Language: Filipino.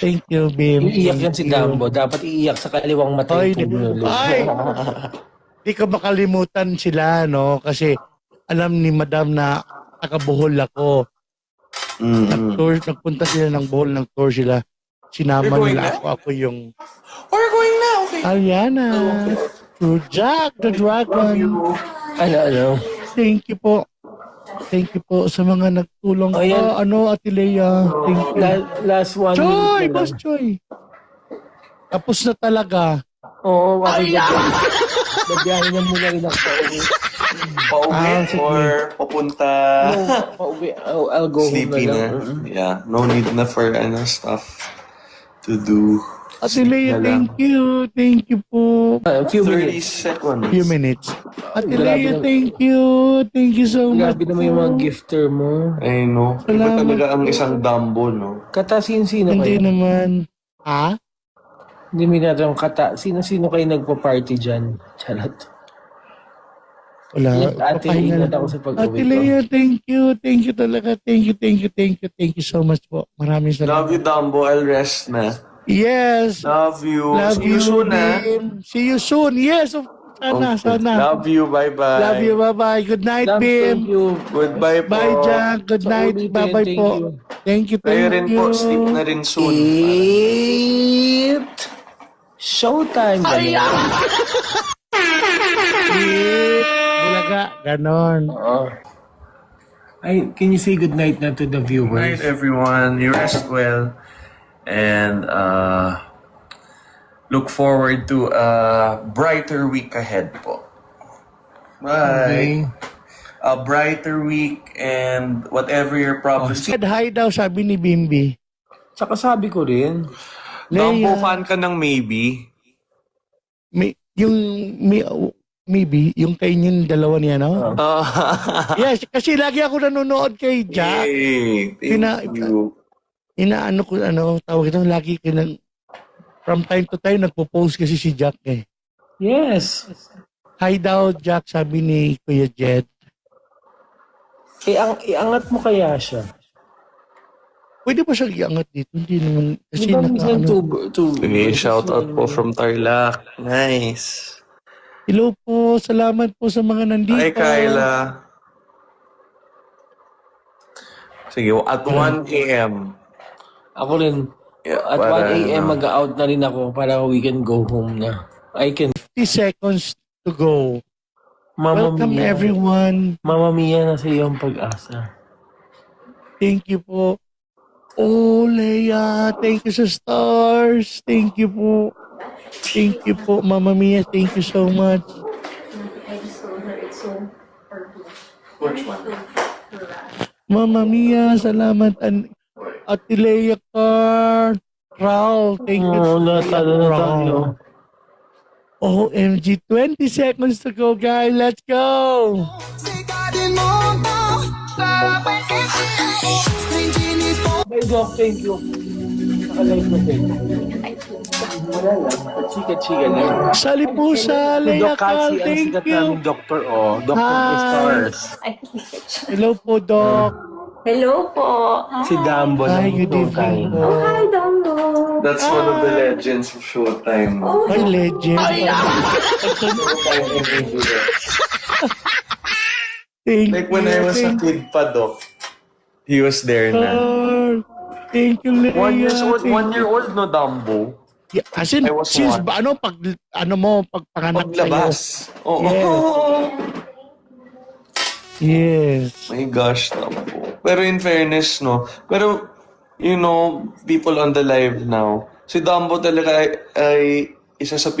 Thank you, Bim. Iiyak yan Thank si you. Dumbo. Dapat iiyak sa kaliwang mata Ay, yung pulo. ay! Di ko makalimutan sila, no? Kasi alam ni Madam na taga-Bohol ako. Nag-tour, nagpunta sila ng Bohol, ng tour sila. Sinama You're going nila na? ako yung We're going now, okay. Ariana. To Jack the Dragon. Ano? Thank you po. Thank you po sa mga nagtulong. Oh, yan. Ate Lea. Thank you. Last 1 Choy! minute na Boss lang. Choy! Tapos na talaga. Oo, babiyahin niya muna rin ako sa uwi. Pauwi sige. or papunta Pauwi. I'll go sleepy home na na. lang. Yeah, no need na for stuff to do. Ate Lea, na lang. thank you. Thank you po. A few 30 minutes. seconds. Few minutes. Ate Grabe Lea, naman. thank you. Thank you so much. Grabe naman yung mga gifter mo. I know. Iba Salamat talaga ang po. isang Dumbo, no? Kata-sino Hindi kayo? naman. Ha? Hindi mo natin kata. Sino kayo nagpa-party dyan? Charot. Wala. Ate, Papahinga ingat lang. ako sa Ate pag-uwi ko. Lea, thank you. Thank you talaga. Thank you, thank you, thank you. Thank you so much po. Maraming Love you, salamat. Dumbo. I'll rest na. Yes. Love you. Love See you soon, ha? Bim. See you soon. Yes. Sana, Okay. sana. Love you. Bye-bye. Love you. Bye-bye. Good night, Dams, thank Bim. you. Goodbye po. Bye, Jack. Good Sa night. ulitin, Bye-bye thank po. you. Thank you, Kayo thank rin you. po. Sleep na rin soon. Showtime. Bulaga. Ganon. Ay, can you say good night na to the Good viewers? night, everyone. You rest well. And look forward to a brighter week ahead po. Bye. Okay. A brighter week and whatever your problems. Said hi daw, sabi ni Bimbi. Tsaka sabi ko rin, Dumbo Leia. fan ka ng maybe. Maybe, yung kay yung dalawa niya, no? Yes, kasi lagi ako nanonood kay Jack. Yay. Thank you. Inaano ko, tawag ito, lagi from time to time, nagpo-post kasi si Jack eh. yes. Hi daw, Jack, sabi ni Kuya Jed. Iangat mo kaya siya. Pwede ba siyang iangat dito? Hindi naman, kasi Di ba minsan Okay, shout out po from Tarlac. Nice. Hello po, salamat po sa mga nandito. Hi, Kyla. Sige, at 1 a.m. Ako rin. Yeah, At 1 a.m. mag-out na rin ako para we can go home na. I can. 50 seconds to go. Mama Welcome Mia. everyone. Mama Mia, nasa iyong pag-asa. Thank you po. Oh, Leia, thank you sa stars. Thank you po. Thank you po, Mama Mia. Thank you so much. I just told her it's so purple. Which one? Mama Mia, salamat. Ate Leia Car. Raul, thank you. Natalo na tayo. OMG, 20 seconds to go, guys. Let's go. Bye, Doc. Thank you. Nakalive na din. Wala lang. Chika-chika lang. Sali po sa Leia Doc Car. Cassie, ang Thank sikat you. namin doktor, oh. Doctor Hi. Stars. Hello po, Doc. Hello po. Si Dumbo Hi, ng good evening po. Oh, hi, Dumbo. That's one of the legends of Showtime. Oh, Ay, legend. Thank Like when I was a kid pa, Doc, he was there na. Thank you, Leia. 1 years old, Thank 1 year old, no, Dumbo? Yeah, as in, I was since one. pag panganak sa'yo. Paglabas. Oh. Yes. My gosh, Dumbo. Pero in fairness, no? Pero, you know, people on the live now, si Dumbo talaga ay isa sa